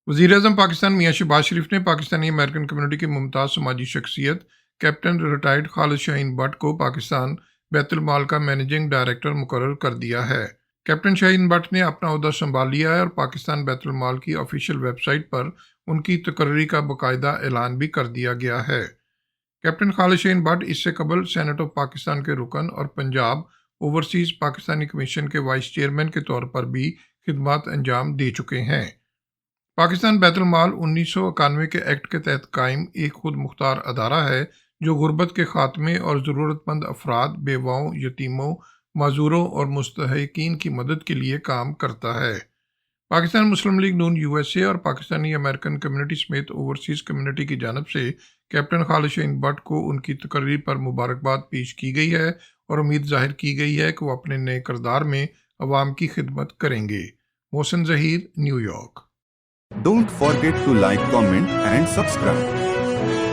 وزیر اعظم پاکستان میاں شہباز شریف نے پاکستانی امریکن کمیونٹی کی ممتاز سماجی شخصیت captain retired Khalid Shaheen but کو پاکستان بیت المال کا مینیجنگ ڈائریکٹر مقرر کر دیا ہے۔ کیپٹن شاہین بٹ نے اپنا عہدہ سنبھال لیا ہے اور پاکستان بیت المال کی آفیشیل ویب سائٹ پر ان کی تقرری کا باقاعدہ اعلان بھی کر دیا گیا ہے۔ کیپٹن خالد شاہین بٹ اس سے قبل سینٹ آف پاکستان کے رکن اور پنجاب اوورسیز پاکستانی کمیشن کے وائس چیئرمین کے طور پر بھی خدمات انجام دے چکے ہیں۔ پاکستان بیت المال 1991 کے ایکٹ کے تحت قائم ایک خود مختار ادارہ ہے جو غربت کے خاتمے اور ضرورت مند افراد، بیواؤں، یتیموں، معذوروں اور مستحقین کی مدد کے لیے کام کرتا ہے۔ Pakistan Muslim League N U S A اور پاکستانی امریکن کمیونٹی سمیت اوورسیز کمیونٹی کی جانب سے کیپٹن خالد شاہین بٹ کو ان کی تقرری پر مبارکباد پیش کی گئی ہے اور امید ظاہر کی گئی ہے کہ وہ اپنے نئے کردار میں عوام کی خدمت کریں گے۔ Mohsin Zaheer, New York. Don't forget to like, comment and subscribe.